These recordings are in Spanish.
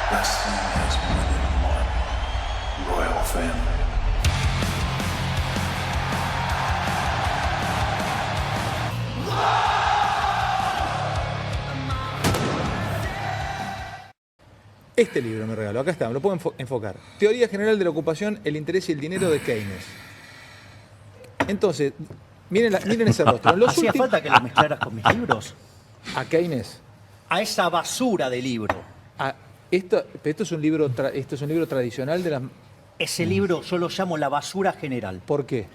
Wrestling has more than one royal family. Este libro me regaló, acá está, me lo puedo enfocar. Teoría General de la Ocupación, el interés y el dinero de Keynes. Entonces, miren ese rostro. En los ¿Hacía falta que lo mezclaras con mis libros? A Keynes. A esa basura de libro. Esto es un libro tradicional de las... Ese libro yo lo llamo la basura general. ¿Por qué?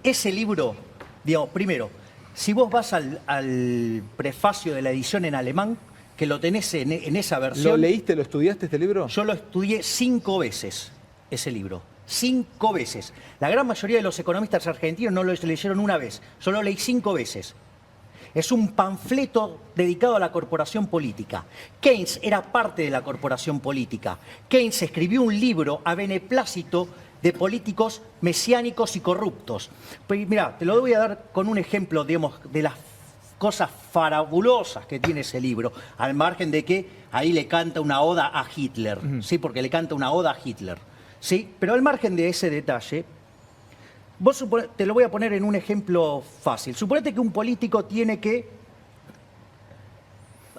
Ese libro, digamos, primero, si vos vas al prefacio de la edición en alemán, que lo tenés en esa versión... ¿Lo leíste, lo estudiaste este libro? Yo lo estudié 5 veces, ese libro. 5 veces. La gran mayoría de los economistas argentinos no lo leyeron una vez. Yo lo leí 5 veces. Es un panfleto dedicado a la corporación política. Keynes era parte de la corporación política. Keynes escribió un libro a beneplácito de políticos mesiánicos y corruptos. Pues, mira, te lo voy a dar con un ejemplo, digamos, de las cosas farabulosas que tiene ese libro, al margen de que ahí le canta una oda a Hitler, ¿sí? Porque le canta una oda a Hitler, ¿sí? Pero al margen de ese detalle, te lo voy a poner en un ejemplo fácil. Suponete que un político tiene que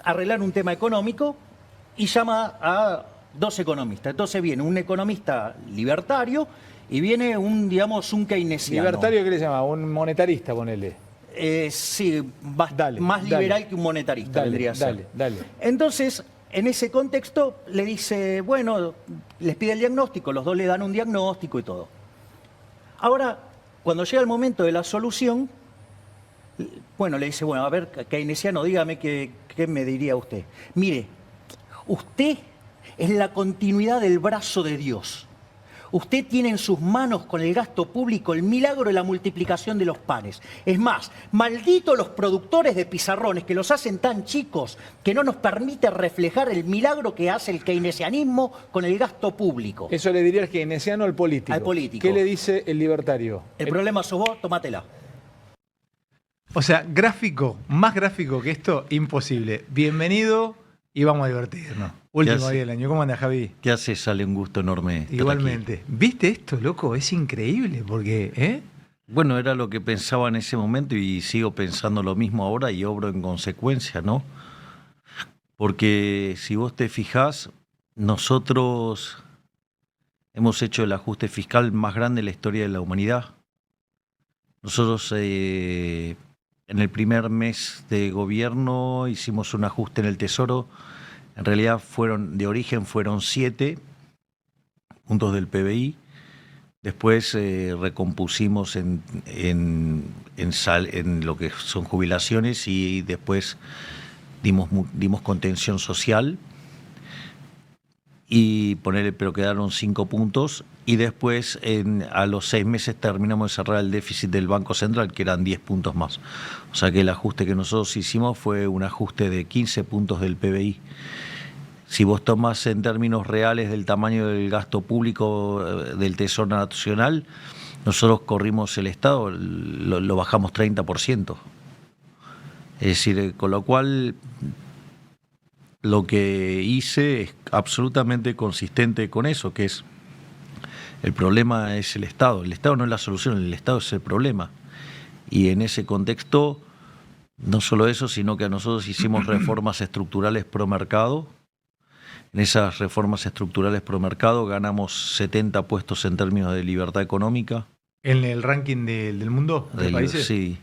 arreglar un tema económico y llama a 2 economistas. Entonces viene un economista libertario y viene un keynesiano. ¿Libertario qué le llama? Un monetarista, ponele. Sí, más liberal que un monetarista vendría a ser. Dale. Entonces, en ese contexto, le dice, bueno, les pide el diagnóstico, los dos le dan un diagnóstico y todo. Ahora, cuando llega el momento de la solución, bueno, le dice, bueno, a ver, keynesiano, dígame qué me diría usted. Mire, usted es la continuidad del brazo de Dios. Usted tiene en sus manos con el gasto público el milagro de la multiplicación de los panes. Es más, malditos los productores de pizarrones que los hacen tan chicos que no nos permite reflejar el milagro que hace el keynesianismo con el gasto público. Eso le diría el keynesiano al político. Al político. ¿Qué le dice el libertario? El problema sos vos, tómatela. O sea, más gráfico que esto, imposible. Bienvenido y vamos a divertirnos. Último día del año. ¿Cómo anda, Javi? ¿Qué haces? Sale un gusto enorme. Igualmente. ¿Viste esto, loco? Es increíble porque, Bueno, era lo que pensaba en ese momento y sigo pensando lo mismo ahora y obro en consecuencia, ¿no? Porque si vos te fijás, nosotros hemos hecho el ajuste fiscal más grande en la historia de la humanidad. Nosotros en el primer mes de gobierno hicimos un ajuste en el Tesoro. En realidad de origen fueron 7 puntos del PBI. Después recompusimos en lo que son jubilaciones y después dimos contención social pero quedaron 5 puntos y después a los 6 meses terminamos de cerrar el déficit del Banco Central, que eran 10 puntos más. O sea que el ajuste que nosotros hicimos fue un ajuste de 15 puntos del PBI. Si vos tomás en términos reales del tamaño del gasto público del Tesoro Nacional, nosotros corrimos el Estado, lo bajamos 30%. Es decir, con lo cual lo que hice es absolutamente consistente con eso, que es el problema es el Estado. El Estado no es la solución, el Estado es el problema. Y en ese contexto, no solo eso, sino que nosotros hicimos reformas estructurales pro mercado. En esas reformas estructurales pro mercado ganamos 70 puestos en términos de libertad económica. ¿En el ranking del mundo de países? Sí.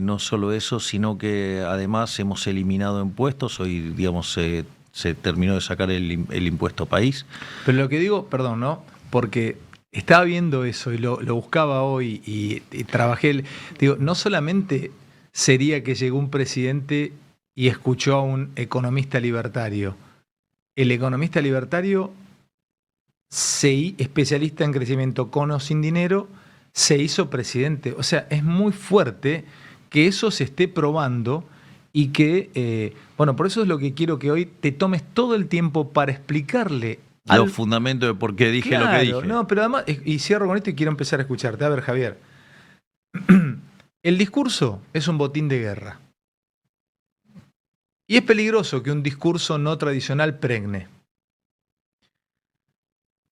No solo eso, sino que además hemos eliminado impuestos. Hoy, digamos, se terminó de sacar el impuesto país. Pero lo que digo, perdón, ¿no? Porque estaba viendo eso y lo buscaba hoy y trabajé. Digo, no solamente sería que llegó un presidente y escuchó a un economista libertario. El economista libertario, especialista en crecimiento con o sin dinero, se hizo presidente. O sea, es muy fuerte que eso se esté probando y que, por eso es lo que quiero que hoy te tomes todo el tiempo para explicarle los fundamentos de por qué dije lo que dije. No, pero además, y cierro con esto y quiero empezar a escucharte. A ver, Javier, el discurso es un botín de guerra. Y es peligroso que un discurso no tradicional pregne.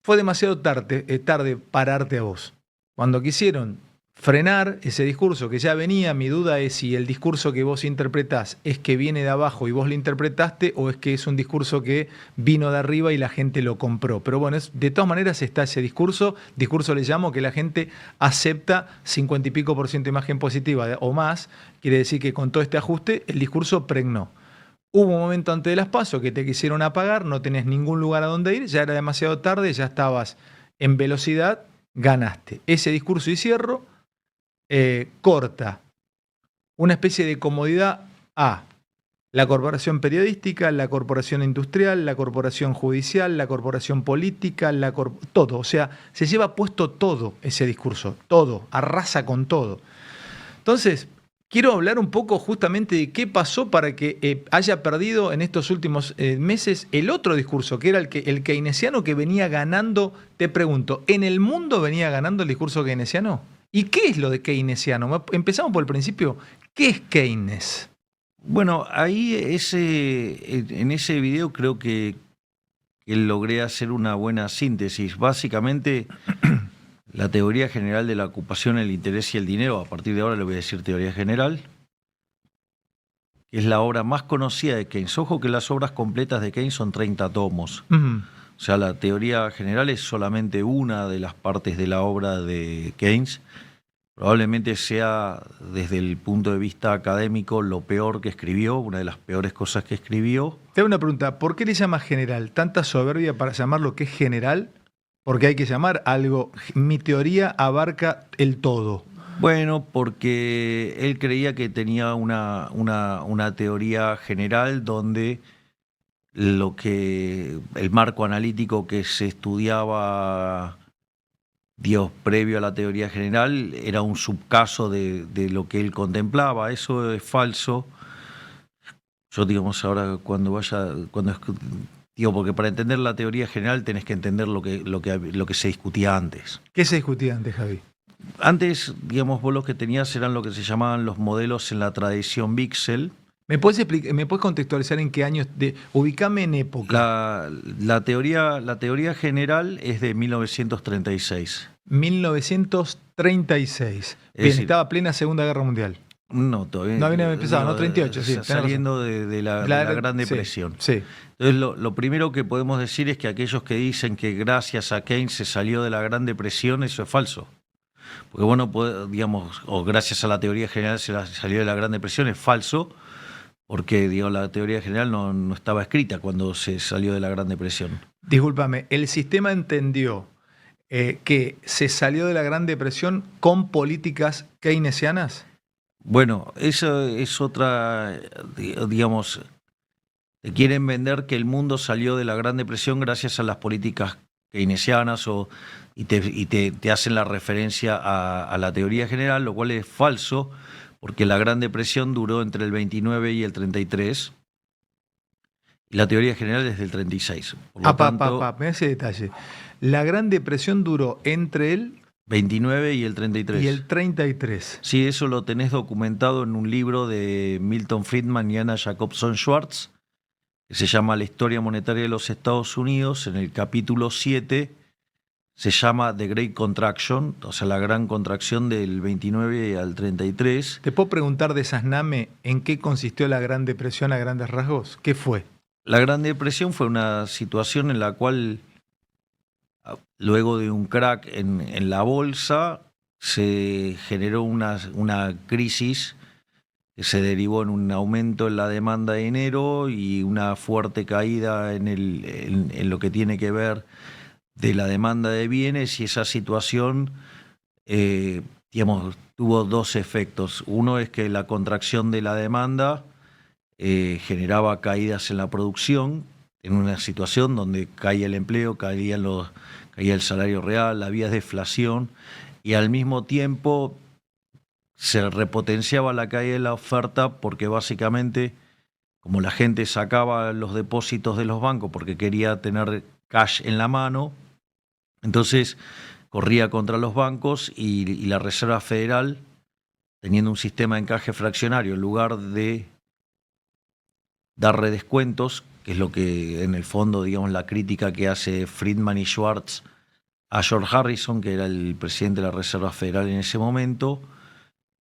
fue demasiado tarde pararte a vos. Cuando quisieron frenar ese discurso que ya venía, mi duda es si el discurso que vos interpretás es que viene de abajo y vos lo interpretaste, o es que es un discurso que vino de arriba y la gente lo compró. Pero bueno, de todas maneras está ese discurso le llamo que la gente acepta 50 y pico % de imagen positiva o más, quiere decir que con todo este ajuste el discurso pregnó. Hubo un momento antes de las PASO que te quisieron apagar, no tenés ningún lugar a donde ir, ya era demasiado tarde, ya estabas en velocidad, ganaste. Ese discurso, y cierro, corta una especie de comodidad a la corporación periodística, la corporación industrial, la corporación judicial, la corporación política, todo. O sea, se lleva puesto todo ese discurso, todo, arrasa con todo. Entonces, quiero hablar un poco justamente de qué pasó para que haya perdido en estos últimos meses el otro discurso, que era el keynesiano que venía ganando. Te pregunto, ¿en el mundo venía ganando el discurso keynesiano? ¿Y qué es lo de keynesiano? Empezamos por el principio. ¿Qué es Keynes? Bueno, ahí en ese video creo que logré hacer una buena síntesis. Básicamente, la teoría general de la ocupación, el interés y el dinero, a partir de ahora le voy a decir teoría general, que es la obra más conocida de Keynes. Ojo que las obras completas de Keynes son 30 tomos. O sea, la teoría general es solamente una de las partes de la obra de Keynes. Probablemente sea, desde el punto de vista académico, lo peor que escribió, una de las peores cosas que escribió. Te hago una pregunta, ¿por qué le llama general? ¿Tanta soberbia para llamar lo que es general? Porque hay que llamar algo, mi teoría abarca el todo. Bueno, porque él creía que tenía una teoría general donde el marco analítico que se estudiaba, previo a la teoría general, era un subcaso de lo que él contemplaba. Eso es falso. Yo, digamos, ahora porque para entender la teoría general tenés que entender lo que se discutía antes. ¿Qué se discutía antes, Javi? Antes, digamos, vos lo que tenías eran lo que se llamaban los modelos en la tradición Bixel. ¿Me puedes contextualizar en qué años? Ubicame en época. La teoría general es de 1936. 1936. Bien, estaba plena Segunda Guerra Mundial. No, todavía. No había empezado, no, 38, sí. Saliendo de la Gran Depresión. Sí. Entonces, lo primero que podemos decir es que aquellos que dicen que gracias a Keynes se salió de la Gran Depresión, eso es falso. Porque bueno, digamos, o gracias a la teoría general se salió de la Gran Depresión, es falso. Porque la teoría general no estaba escrita cuando se salió de la Gran Depresión. Discúlpame, ¿el sistema entendió que se salió de la Gran Depresión con políticas keynesianas? Bueno, eso es otra, digamos, te quieren vender que el mundo salió de la Gran Depresión gracias a las políticas keynesianas y te hacen la referencia a la teoría general, lo cual es falso. Porque la Gran Depresión duró entre el 29 y el 33, y la teoría general es del 36. Por lo tanto, me hace detalle. La Gran Depresión duró entre el 29 y el 33. Y el 33. Sí, eso lo tenés documentado en un libro de Milton Friedman y Anna Jacobson Schwartz, que se llama La historia monetaria de los Estados Unidos. En el capítulo 7 se llama The Great Contraction, o sea, la gran contracción del 29 al 33. ¿Te puedo preguntar, desasname, en qué consistió la Gran Depresión a grandes rasgos? ¿Qué fue? La Gran Depresión fue una situación en la cual, luego de un crack en la bolsa, se generó una crisis que se derivó en un aumento en la demanda de dinero y una fuerte caída en lo que tiene que ver de la demanda de bienes, y esa situación tuvo dos efectos. Uno es que la contracción de la demanda generaba caídas en la producción, en una situación donde caía el empleo, caía el salario real, había deflación, y al mismo tiempo se repotenciaba la caída de la oferta, porque básicamente, como la gente sacaba los depósitos de los bancos porque quería tener cash en la mano, entonces corría contra los bancos, y la Reserva Federal, teniendo un sistema de encaje fraccionario, en lugar de dar redescuentos, que es lo que en el fondo, digamos, la crítica que hace Friedman y Schwartz a George Harrison, que era el presidente de la Reserva Federal en ese momento,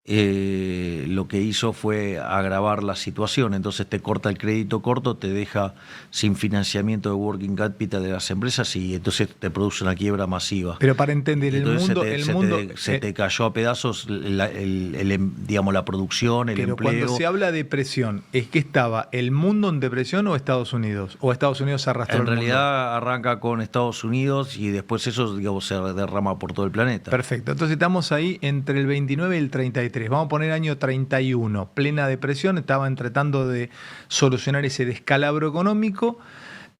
lo que hizo fue agravar la situación. Entonces te corta el crédito corto, te deja sin financiamiento de working capital de las empresas y entonces te produce una quiebra masiva. Pero para entender, Se te cayó a pedazos digamos, la producción, el pero empleo. Cuando se habla de depresión, ¿es que estaba el mundo en depresión o Estados Unidos? ¿O Estados Unidos se arrastró En al realidad arranca con Estados Unidos y después eso, digamos, se derrama por todo el planeta. Perfecto. Entonces estamos ahí entre el 29 y el 33. Vamos a poner año 31. Plena depresión. Estaban tratando de solucionar ese descalabro económico.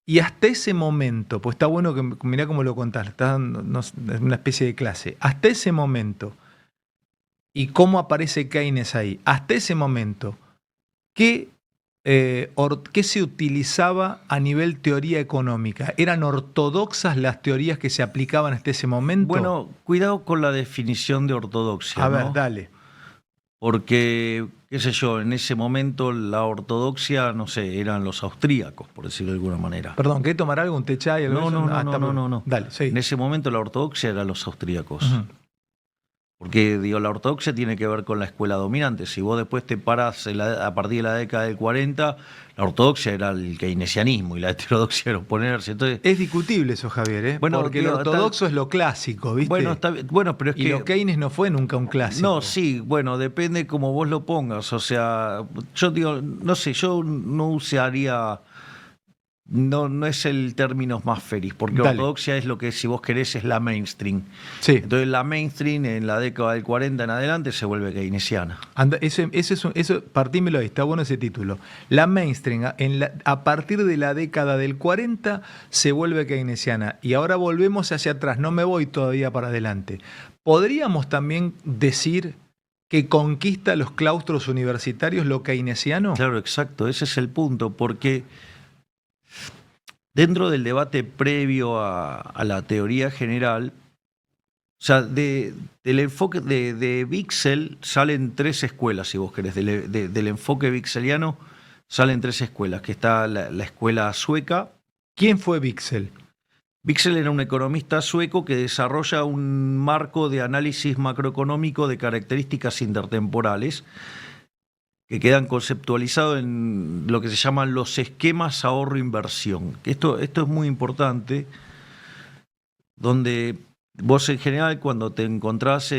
Y hasta ese momento, pues está bueno que mirá cómo lo contás, estás dando una especie de clase. Hasta ese momento, y cómo aparece Keynes ahí, hasta ese momento, ¿qué se utilizaba a nivel teoría económica? ¿Eran ortodoxas las teorías que se aplicaban hasta ese momento? Bueno, cuidado con la definición de ortodoxia. A ver, ¿no? dale. Porque, qué sé yo, en ese momento la ortodoxia, no sé, eran los austríacos, por decirlo de alguna manera. Perdón, ¿querés tomar algo? ¿Un té chai? Algo No, de eso? no. Dale, sí. En ese momento la ortodoxia eran los austríacos. Ujú. Porque, digo, la ortodoxia tiene que ver con la escuela dominante. Si vos después te paras a partir de la década del 40, la ortodoxia era el keynesianismo y la heterodoxia era oponerse. Entonces, Es discutible eso, Javier, ¿eh? Bueno, porque digo, lo ortodoxo es lo clásico, ¿viste? bueno, está bien. Bueno, pero es y que lo Keynes no fue nunca un clásico. no, sí, bueno, depende cómo vos lo pongas. O sea, yo digo, no sé, yo no usaría, no es el término más feliz, porque Dale. ortodoxia es lo que, si vos querés, es la mainstream. Sí. Entonces la mainstream en la década del 40 en adelante se vuelve keynesiana. Eso, partímelo ahí, está bueno ese título. La mainstream, a partir de la década del 40, se vuelve keynesiana. Y ahora volvemos hacia atrás, no me voy todavía para adelante. ¿Podríamos también decir que conquista los claustros universitarios lo keynesiano? Claro, exacto, ese es el punto, porque dentro del debate previo a la teoría general, o sea, del enfoque de Wicksell salen tres escuelas, si vos querés, del enfoque wickseliano salen tres escuelas, que está la escuela sueca. ¿Quién fue Wicksell? Wicksell era un economista sueco que desarrolla un marco de análisis macroeconómico de características intertemporales que quedan conceptualizados en lo que se llaman los esquemas ahorro-inversión. Esto es muy importante, donde vos en general cuando te encontrás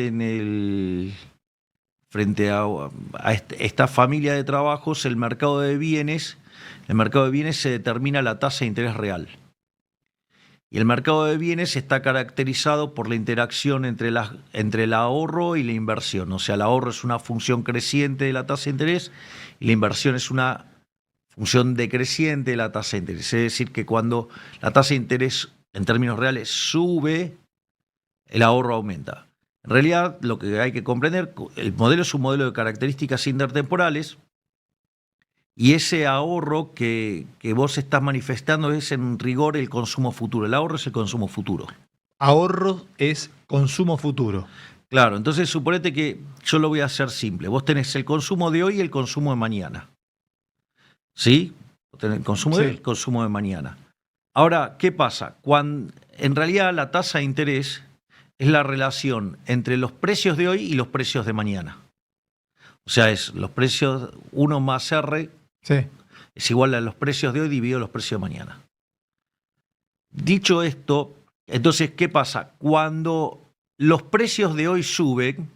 frente a esta familia de trabajos, el mercado de bienes se determina la tasa de interés real. Y el mercado de bienes está caracterizado por la interacción entre el ahorro y la inversión. O sea, el ahorro es una función creciente de la tasa de interés y la inversión es una función decreciente de la tasa de interés. Es decir, que cuando la tasa de interés en términos reales sube, el ahorro aumenta. En realidad, lo que hay que comprender, el modelo es un modelo de características intertemporales. Y ese ahorro que vos estás manifestando es en rigor el consumo futuro. El ahorro es el consumo futuro. Ahorro es consumo futuro. Claro, entonces suponete que yo lo voy a hacer simple. Vos tenés el consumo de hoy y el consumo de mañana. ¿Sí? Vos tenés el consumo de hoy y el consumo de mañana. Ahora, ¿qué pasa? En realidad la tasa de interés es la relación entre los precios de hoy y los precios de mañana. O sea, es los precios 1 más R. Sí. Es igual a los precios de hoy dividido los precios de mañana. Dicho esto, entonces, ¿qué pasa? Cuando los precios de hoy suben,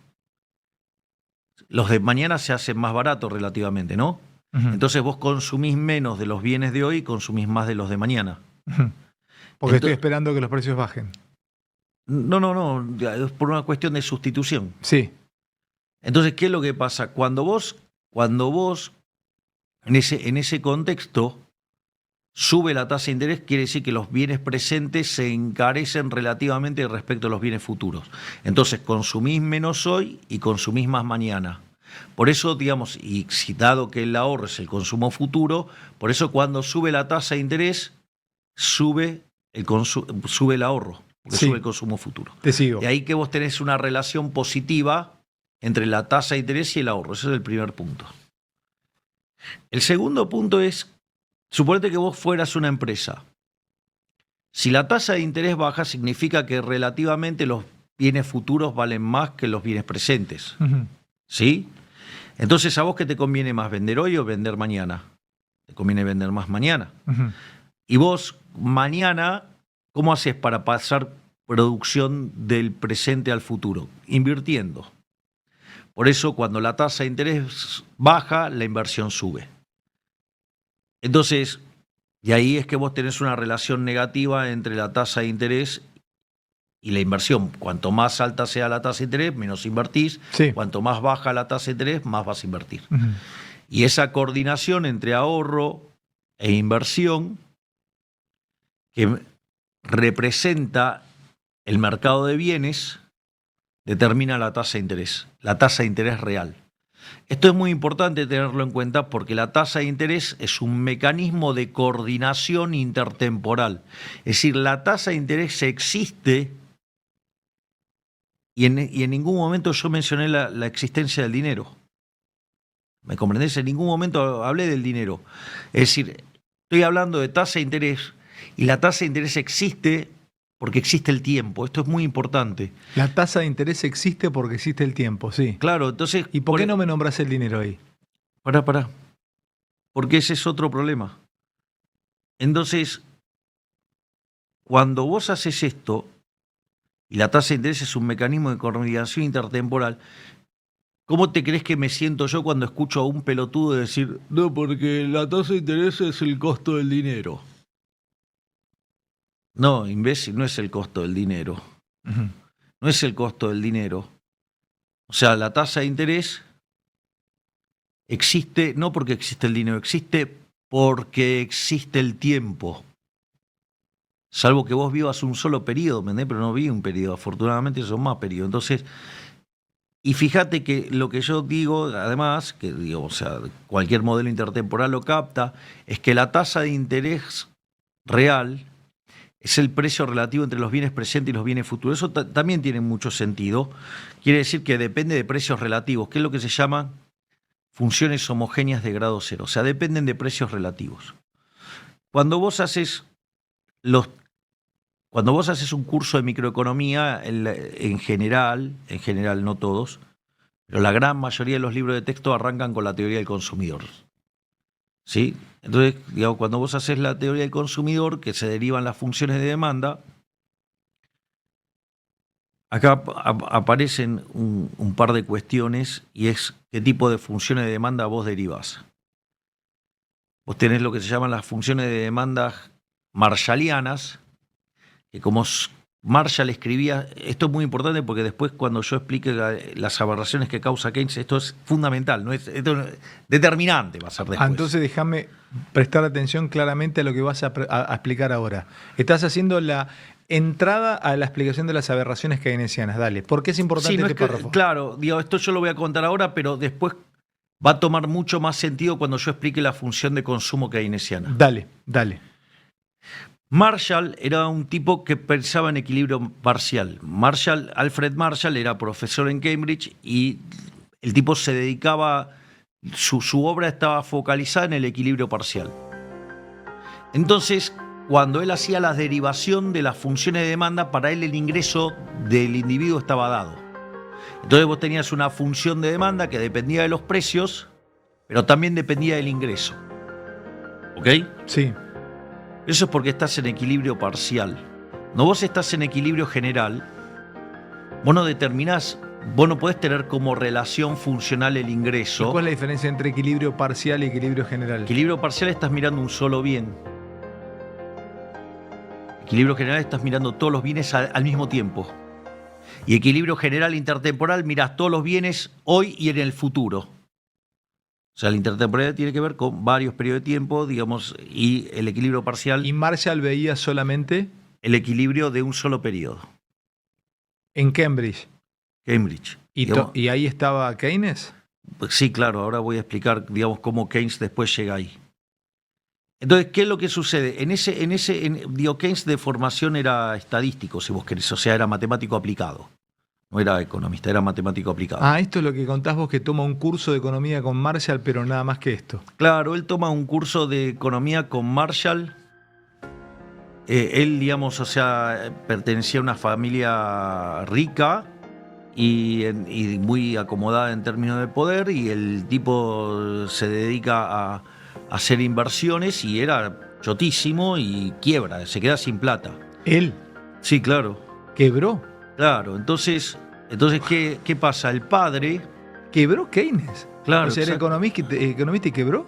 los de mañana se hacen más baratos relativamente, ¿no? Uh-huh. Entonces vos consumís menos de los bienes de hoy y consumís más de los de mañana. Uh-huh. Porque estoy esperando que los precios bajen. No, es por una cuestión de sustitución. Sí. Entonces, ¿qué es lo que pasa? Cuando vos en ese contexto sube la tasa de interés, quiere decir que los bienes presentes se encarecen relativamente respecto a los bienes futuros. Entonces consumís menos hoy y consumís más mañana. Por eso, digamos, y dado que el ahorro es el consumo futuro, por eso cuando sube la tasa de interés, sube el ahorro, porque sí, sube el consumo futuro. Te sigo. De ahí que vos tenés una relación positiva entre la tasa de interés y el ahorro. Ese es el primer punto. El segundo punto es, suponete que vos fueras una empresa Si la tasa de interés baja, significa que relativamente los bienes futuros valen más que los bienes presentes. Ujú. ¿Sí? Entonces, ¿a vos qué te conviene más, vender hoy o vender mañana? Te conviene vender más mañana. Ujú. Y vos, mañana, ¿cómo haces para pasar producción del presente al futuro? Invirtiendo. Por eso, cuando la tasa de interés baja, la inversión sube. Entonces, y ahí es que vos tenés una relación negativa entre la tasa de interés y la inversión. Cuanto más alta sea la tasa de interés, menos invertís. Sí. Cuanto más baja la tasa de interés, más vas a invertir. Ujú. Y esa coordinación entre ahorro e inversión que representa el mercado de bienes determina la tasa de interés real. Esto es muy importante tenerlo en cuenta porque la tasa de interés es un mecanismo de coordinación intertemporal. Es decir, la tasa de interés existe y en ningún momento yo mencioné la existencia del dinero. ¿Me comprendés? En ningún momento hablé del dinero. Es decir, estoy hablando de tasa de interés y la tasa de interés existe porque existe el tiempo. Esto es muy importante. La tasa de interés existe porque existe el tiempo, sí. Claro, entonces... ¿Y por qué no me nombras el dinero ahí? Pará. Porque ese es otro problema. Entonces, cuando vos haces esto, y la tasa de interés es un mecanismo de coordinación intertemporal, ¿cómo te crees que me siento yo cuando escucho a un pelotudo decir, no, porque la tasa de interés es el costo del dinero? No, imbécil, no es el costo del dinero. Ujú. No es el costo del dinero. O sea, la tasa de interés existe no porque existe el dinero, existe porque existe el tiempo. Salvo que vos vivas un solo periodo, ¿me entendés? Pero no vi un periodo, afortunadamente son más periodos. Entonces, y fíjate que lo que yo digo, además, que digo, o sea, cualquier modelo intertemporal lo capta, es que la tasa de interés real es el precio relativo entre los bienes presentes y los bienes futuros. Eso también tiene mucho sentido. Quiere decir que depende de precios relativos, que es lo que se llama funciones homogéneas de grado cero. O sea, dependen de precios relativos. Cuando vos haces un curso de microeconomía, en general, no todos, pero la gran mayoría de los libros de texto arrancan con la teoría del consumidor. ¿Sí? Entonces, digamos, cuando vos haces la teoría del consumidor, que se derivan las funciones de demanda, acá aparecen un par de cuestiones y es qué tipo de funciones de demanda vos derivás. Vos tenés lo que se llaman las funciones de demanda marshallianas, que como Marshall escribía, esto es muy importante porque después cuando yo explique las aberraciones que causa Keynes, esto es fundamental, esto es determinante va a ser después. Entonces déjame prestar atención claramente a lo que vas a explicar ahora. Estás haciendo la entrada a la explicación de las aberraciones keynesianas. Dale, ¿por qué es importante Sí, no este es que, párrafo? claro, digo, esto yo lo voy a contar ahora, pero después va a tomar mucho más sentido cuando yo explique la función de consumo keynesiana. Dale. Marshall era un tipo que pensaba en equilibrio parcial. Alfred Marshall era profesor en Cambridge y el tipo se dedicaba, su obra estaba focalizada en el equilibrio parcial. Entonces, cuando él hacía la derivación de las funciones de demanda, para él el ingreso del individuo estaba dado. Entonces vos tenías una función de demanda que dependía de los precios, pero también dependía del ingreso. ¿Ok? Sí. Eso es porque estás en equilibrio parcial. No, vos estás en equilibrio general. Vos no determinás, vos no podés tener como relación funcional el ¿Y ingreso. cuál es la diferencia entre equilibrio parcial y equilibrio general? Equilibrio parcial estás mirando un solo bien. Equilibrio general estás mirando todos los bienes al mismo tiempo. Y equilibrio general intertemporal mirás todos los bienes hoy y en el futuro. O sea, la intertemporalidad tiene que ver con varios periodos de tiempo, digamos, y el equilibrio parcial, ¿Y Marshall veía solamente el equilibrio de un solo periodo. en Cambridge? Cambridge. ¿Y, Digamos, y ahí estaba Keynes? pues sí, claro, ahora voy a explicar, digamos, cómo Keynes después llega ahí. Entonces, ¿qué es lo que sucede? Digo, Keynes de formación era estadístico, si vos querés, o sea, era matemático aplicado. No era economista, era matemático aplicado. Ah, esto es lo que contás vos, que toma un curso de economía con Marshall, pero nada más que esto. Claro, él toma un curso de economía con Marshall Él, digamos, o sea, pertenecía a una familia rica y muy acomodada en términos de poder, y el tipo se dedica a hacer inversiones y era chotísimo y quiebra, se queda sin plata. Él Sí, claro, quebró. claro. Entonces ¿qué pasa? El padre, Quebró Keynes. Claro, O sea, era exacto. economista y quebró.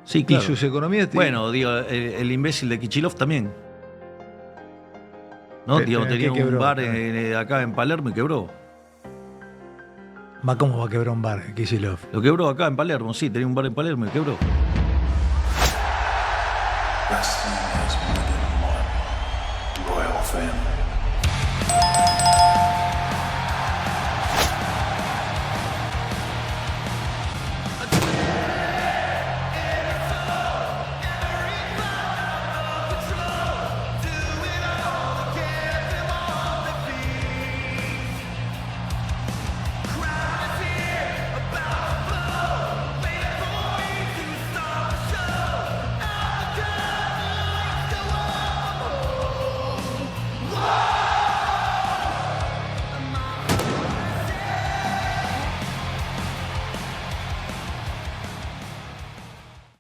sí, claro. Y sus economías. Bueno, digo, el imbécil de Kichilov también. ¿No? Pero, Digo, ¿qué tenía un quebró? bar acá en Palermo y quebró. ¿Cómo va a quebrar un bar, Kicillof? Lo quebró acá en Palermo, sí, tenía un bar en Palermo y quebró. Wrestling has more than one royal family.